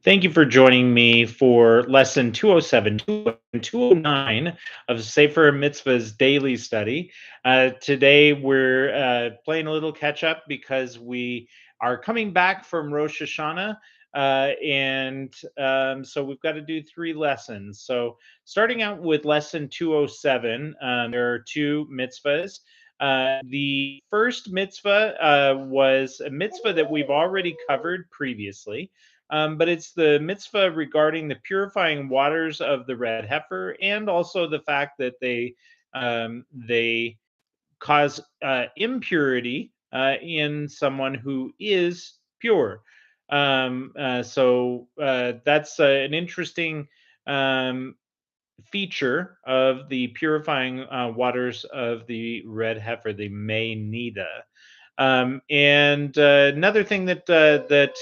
Thank you for joining me for lesson 207, 209 of Sefer Mitzvahs daily study. Today we're playing a little catch up because we are coming back from Rosh Hashanah. And so we've got to do three lessons. So, starting out with lesson 207, there are two mitzvahs. The first mitzvah was a mitzvah that we've already covered previously, but it's the mitzvah regarding the purifying waters of the red heifer, and also the fact that they cause impurity in someone who is pure. So that's an interesting um, feature of the purifying waters of the red heifer, the May Nida. And another thing that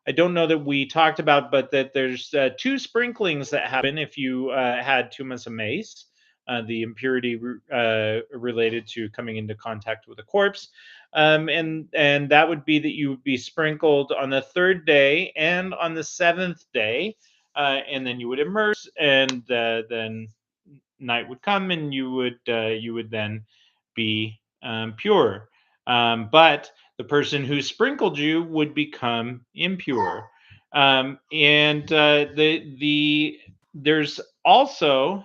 I don't know that we talked about, but that there's two sprinklings that happen if you had tumas mace, the impurity related to coming into contact with a corpse. And that would be that you would be sprinkled on the third day and on the seventh day, and then you would immerse, and then night would come, and you would then be pure. But the person who sprinkled you would become impure. And there's also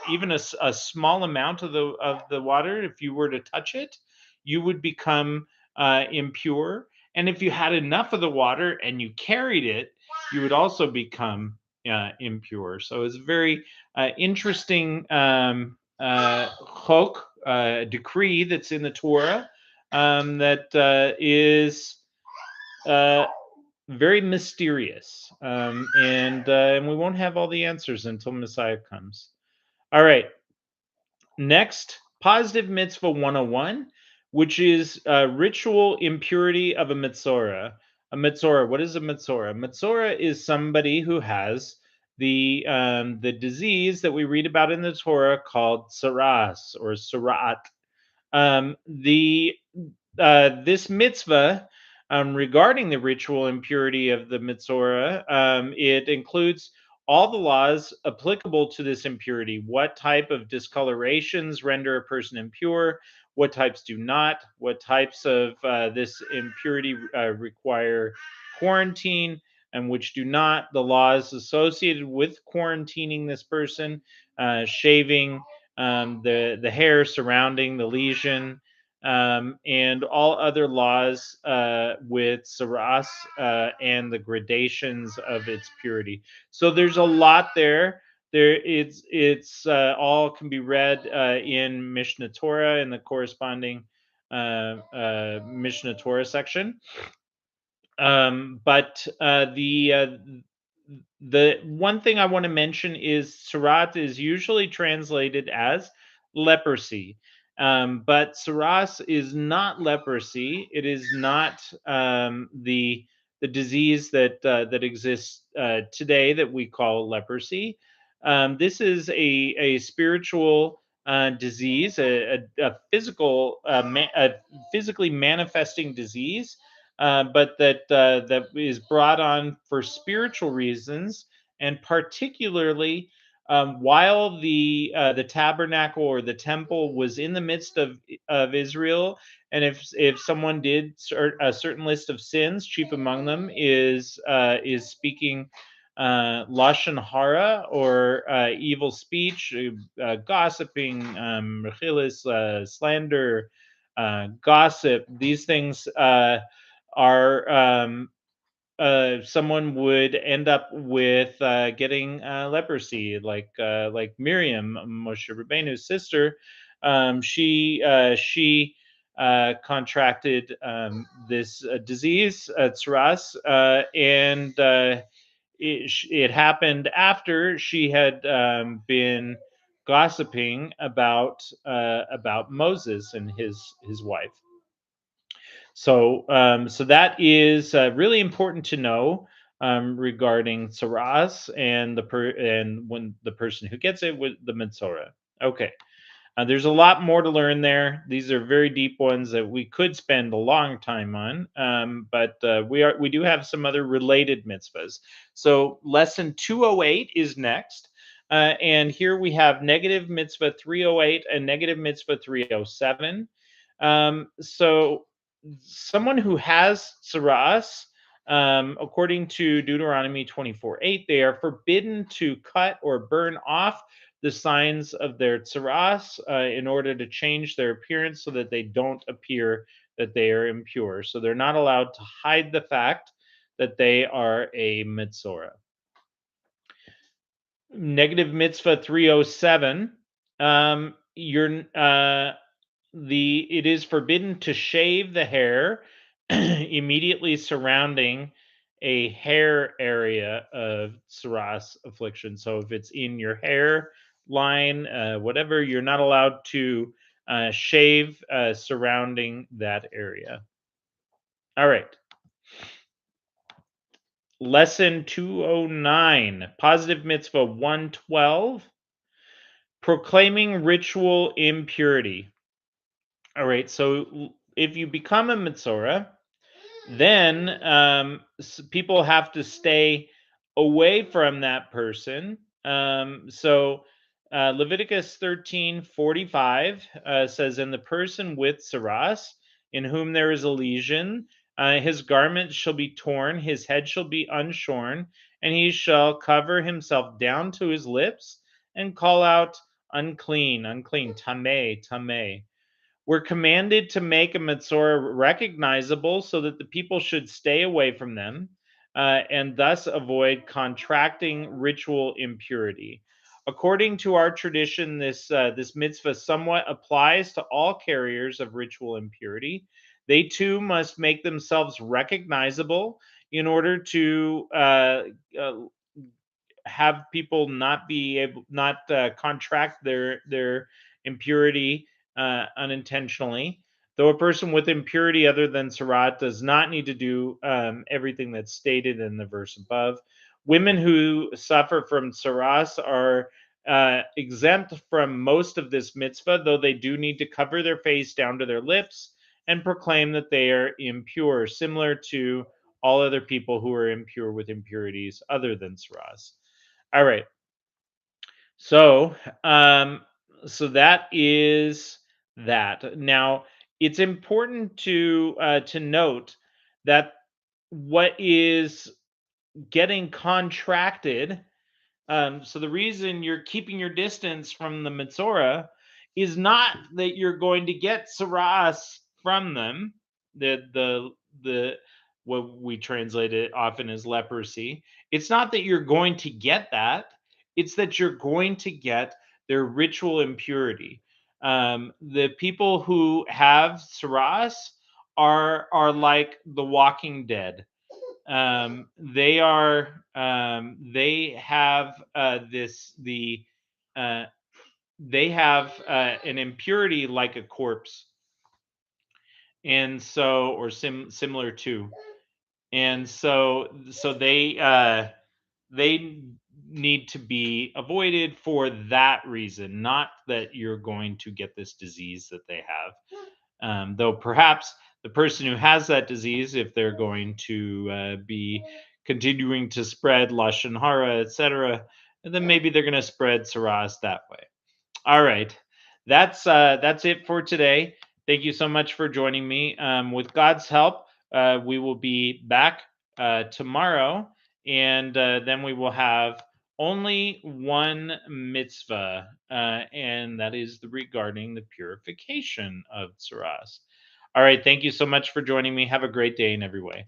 even a small amount of the water. If you were to touch it, you would become impure. And if you had enough of the water and you carried it, you would also become impure. So it's very interesting chok, decree that's in the Torah, that is uh, very mysterious, and we won't have all the answers until Messiah comes. All right, next, positive mitzvah 101, which is ritual impurity of a mitzvah. A mitzvah. What is a mitzvah? A mitzvah is somebody who has the disease that we read about in the Torah called tzaraat or tzaraat. The This mitzvah, regarding the ritual impurity of the mitzvah, it includes all the laws applicable to this impurity. What type of discolorations render a person impure? What types do not? What types of this impurity require quarantine, and which do not? The laws associated with quarantining this person, shaving the hair surrounding the lesion, and all other laws with Saras, and the gradations of its purity. So there's a lot there. It's all can be read in Mishnah Torah in the corresponding Mishnah Torah section. But the one thing I want to mention is Sarat is usually translated as leprosy. But Saras is not leprosy. It is not the disease that exists today that we call leprosy. This is a spiritual disease, a physical a physically manifesting disease, but that is brought on for spiritual reasons, and particularly while the tabernacle or the temple was in the midst of Israel, and if someone did a certain list of sins, chief among them is speaking lashon hara, or evil speech, gossiping, slander, gossip. These things are someone would end up with getting leprosy, like Miriam, Moshe Rabbeinu's sister. She contracted this disease, tsaras, and it happened after she had been gossiping about Moses and his wife. So that is really important to know regarding Saras and and when the person who gets it with the Metzora. Okay. There's a lot more to learn there. These are very deep ones that we could spend a long time on, but we do have some other related mitzvahs. So lesson 208 is next, and here we have negative mitzvah 308 and negative mitzvah 307. So someone who has tzaraat, according to Deuteronomy 24:8, they are forbidden to cut or burn off the signs of their tzaraas in order to change their appearance so that they don't appear that they are impure. So they're not allowed to hide the fact that they are a mitzorah. Negative mitzvah 307. You're It is forbidden to shave the hair immediately surrounding a hair area of psoriasis affliction. So if it's in your hair line, whatever, you're not allowed to shave surrounding that area. All right. Lesson 209, positive mitzvah 112, proclaiming ritual impurity. All right. So if you become a mitzorah, then people have to stay away from that person. Leviticus 13:45 says, "And the person with saras, in whom there is a lesion, his garment shall be torn, his head shall be unshorn, and he shall cover himself down to his lips and call out, unclean, unclean, tameh, tameh." We're commanded to make a Metzora recognizable so that the people should stay away from them and thus avoid contracting ritual impurity. According to our tradition, this mitzvah somewhat applies to all carriers of ritual impurity. They too must make themselves recognizable in order to uh, have people not contract their impurity unintentionally. Though a person with impurity other than tzaraat does not need to do everything that's stated in the verse above. Women who suffer from tzaraas are exempt from most of this mitzvah, though they do need to cover their face down to their lips and proclaim that they are impure, similar to all other people who are impure with impurities other than tzaraas. All right. So, so that is that. Now, it's important to note that what is getting contracted. So the reason you're keeping your distance from the Metzora is not that you're going to get saras from them. The what we translate it often as leprosy. It's not that you're going to get that. It's that you're going to get their ritual impurity. The people who have saras are like the Walking Dead. They have uh, they have an impurity like a corpse, and so or similar to, and they need to be avoided for that reason, not that you're going to get this disease that they have. Though perhaps the person who has that disease, if they're going to be continuing to spread lashon hara, etc., then maybe they're going to spread saras that way. All right, that's it for today. Thank you so much for joining me. With God's help, we will be back tomorrow, and then we will have only one mitzvah, and that is regarding the purification of tsaras. All right, thank you so much for joining me. Have a great day in every way.